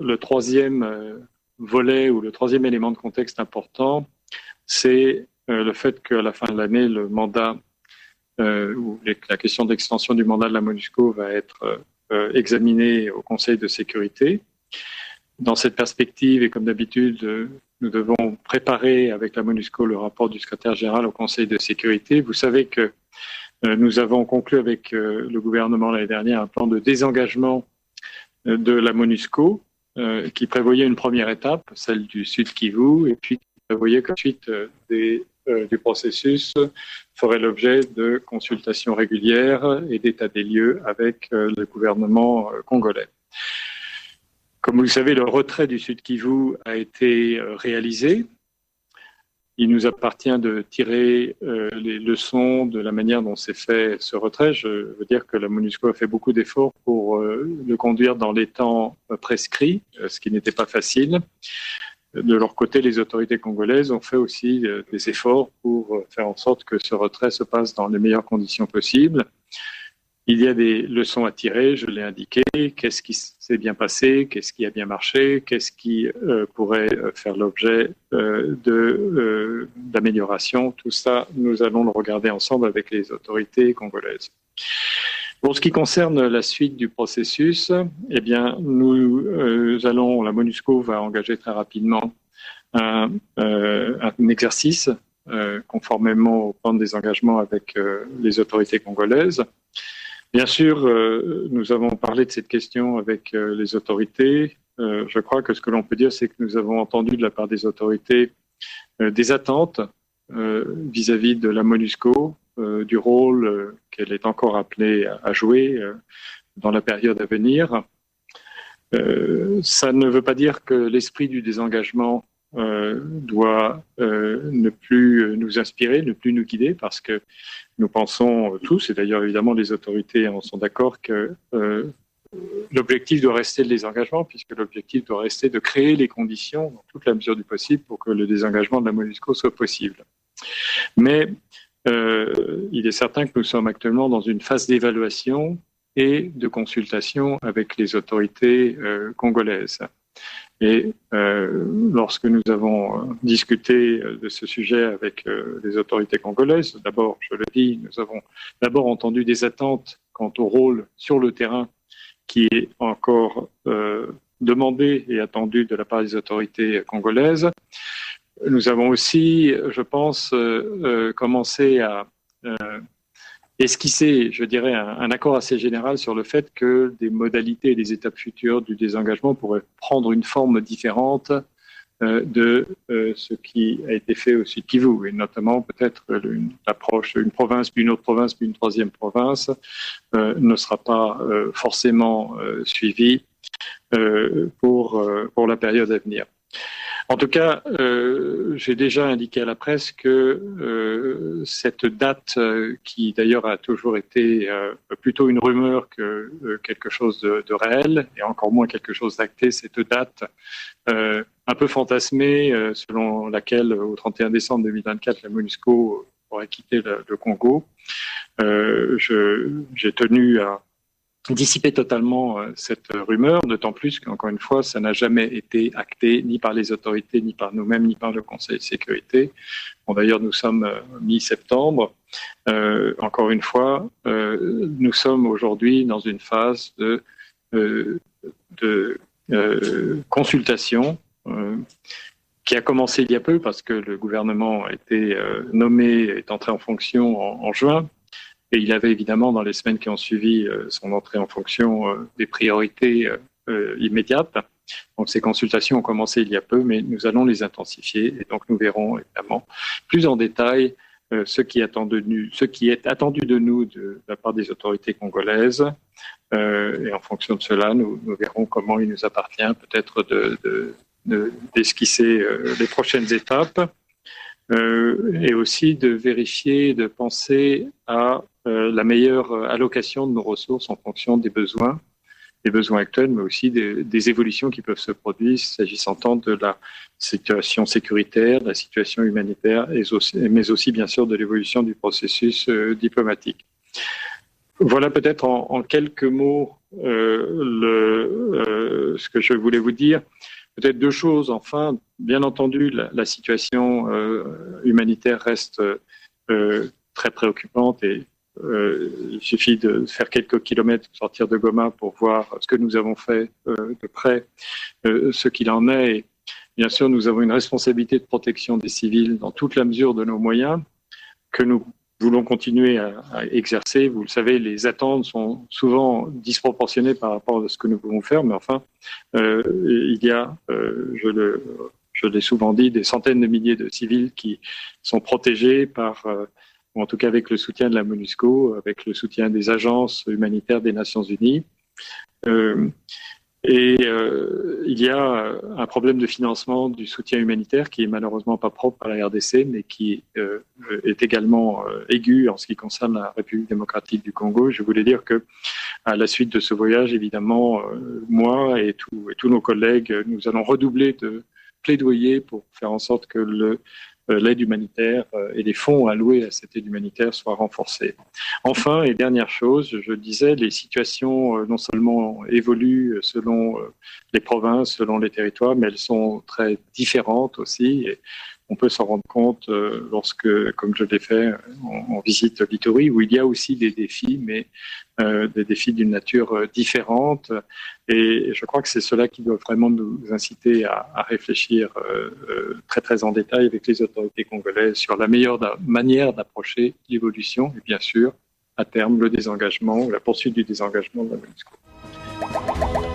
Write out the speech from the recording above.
le troisième volet ou le troisième élément de contexte important, c'est le fait qu'à la fin de l'année, le mandat ou la question d'extension du mandat de la MONUSCO va être examinée au Conseil de sécurité. Dans cette perspective, et comme d'habitude, nous devons préparer avec la MONUSCO le rapport du secrétaire général au Conseil de sécurité. Vous savez que nous avons conclu avec le gouvernement l'année dernière un plan de désengagement de la MONUSCO qui prévoyait une première étape, celle du Sud Kivu, et puis qui prévoyait qu'ensuite du processus ferait l'objet de consultations régulières et d'état des lieux avec le gouvernement congolais. Comme vous le savez, le retrait du Sud Kivu a été réalisé. Il nous appartient de tirer les leçons de la manière dont s'est fait ce retrait. Je veux dire que la MONUSCO a fait beaucoup d'efforts pour le conduire dans les temps prescrits, ce qui n'était pas facile. De leur côté, les autorités congolaises ont fait aussi des efforts pour faire en sorte que ce retrait se passe dans les meilleures conditions possibles. Il y a des leçons à tirer, je l'ai indiqué. Qu'est-ce qui s'est bien passé? Qu'est-ce qui a bien marché? Qu'est-ce qui pourrait faire l'objet d'amélioration? Tout ça, nous allons le regarder ensemble avec les autorités congolaises. Pour ce qui concerne la suite du processus, eh bien, la MONUSCO va engager très rapidement un exercice conformément au plan de désengagement avec les autorités congolaises. Bien sûr, nous avons parlé de cette question avec les autorités. Je crois que ce que l'on peut dire, c'est que nous avons entendu de la part des autorités des attentes vis-à-vis de la MONUSCO, du rôle qu'elle est encore appelée à jouer dans la période à venir. Ça ne veut pas dire que l'esprit du désengagement doit ne plus nous inspirer, ne plus nous guider, parce que nous pensons tous, et d'ailleurs évidemment les autorités en sont d'accord, que l'objectif doit rester le désengagement, puisque l'objectif doit rester de créer les conditions, dans toute la mesure du possible, pour que le désengagement de la MONUSCO soit possible. Mais il est certain que nous sommes actuellement dans une phase d'évaluation et de consultation avec les autorités congolaises. Et lorsque nous avons discuté de ce sujet avec les autorités congolaises, d'abord, je le dis, nous avons d'abord entendu des attentes quant au rôle sur le terrain qui est encore demandé et attendu de la part des autorités congolaises. Nous avons aussi, je pense, commencé à esquisser, je dirais, un accord assez général sur le fait que des modalités et des étapes futures du désengagement pourraient prendre une forme différente de ce qui a été fait au Sud Kivu, et notamment peut-être une approche, une province, puis une autre province, puis une troisième province ne sera pas forcément suivie pour la période à venir. En tout cas, j'ai déjà indiqué à la presse que cette date, qui d'ailleurs a toujours été plutôt une rumeur que quelque chose de réel, et encore moins quelque chose d'acté, cette date un peu fantasmée, selon laquelle au 31 décembre 2024, la MONUSCO aurait quitté le Congo. J'ai tenu à dissiper totalement cette rumeur, d'autant plus qu'encore une fois, ça n'a jamais été acté ni par les autorités, ni par nous-mêmes, ni par le Conseil de sécurité. Bon, d'ailleurs, nous sommes mi-septembre. Encore une fois, nous sommes aujourd'hui dans une phase de consultation qui a commencé il y a peu parce que le gouvernement a été nommé, est entré en fonction en juin. Et il avait évidemment, dans les semaines qui ont suivi son entrée en fonction, des priorités immédiates. Donc ces consultations ont commencé il y a peu, mais nous allons les intensifier. Et donc nous verrons évidemment plus en détail ce qui est attendu de nous de la part des autorités congolaises. Et en fonction de cela, nous verrons comment il nous appartient peut-être d'esquisser les prochaines étapes. Et aussi de vérifier, de penser à la meilleure allocation de nos ressources en fonction des besoins actuels, mais aussi des évolutions qui peuvent se produire s'agissant tant de la situation sécuritaire, de la situation humanitaire, mais aussi bien sûr de l'évolution du processus diplomatique. Voilà peut-être en quelques mots ce que je voulais vous dire. Peut-être deux choses. Enfin, bien entendu, la situation humanitaire reste très préoccupante et il suffit de faire quelques kilomètres, sortir de Goma pour voir ce que nous avons fait de près, ce qu'il en est. Et bien sûr, nous avons une responsabilité de protection des civils dans toute la mesure de nos moyens que nous voulons continuer à exercer. Vous le savez, les attentes sont souvent disproportionnées par rapport à ce que nous pouvons faire, mais enfin, il y a, je l'ai souvent dit, des centaines de milliers de civils qui sont protégés par, ou en tout cas avec le soutien de la MONUSCO, avec le soutien des agences humanitaires des Nations Unies. Il y a un problème de financement du soutien humanitaire qui est malheureusement pas propre à la RDC, mais qui est également aigu en ce qui concerne la République démocratique du Congo. Je voulais dire que à la suite de ce voyage, évidemment, moi et tous nos collègues, nous allons redoubler de plaidoyer pour faire en sorte que l'aide humanitaire et les fonds alloués à cette aide humanitaire soient renforcés. Enfin, et dernière chose, je disais, les situations non seulement évoluent selon les provinces, selon les territoires, mais elles sont très différentes aussi. Et on peut s'en rendre compte lorsque, comme je l'ai fait, on visite l'Ituri, où il y a aussi des défis, mais des défis d'une nature différente. Et je crois que c'est cela qui doit vraiment nous inciter à réfléchir très très en détail avec les autorités congolaises sur la meilleure manière d'approcher l'évolution et bien sûr, à terme, le désengagement ou la poursuite du désengagement de la MONUSCO.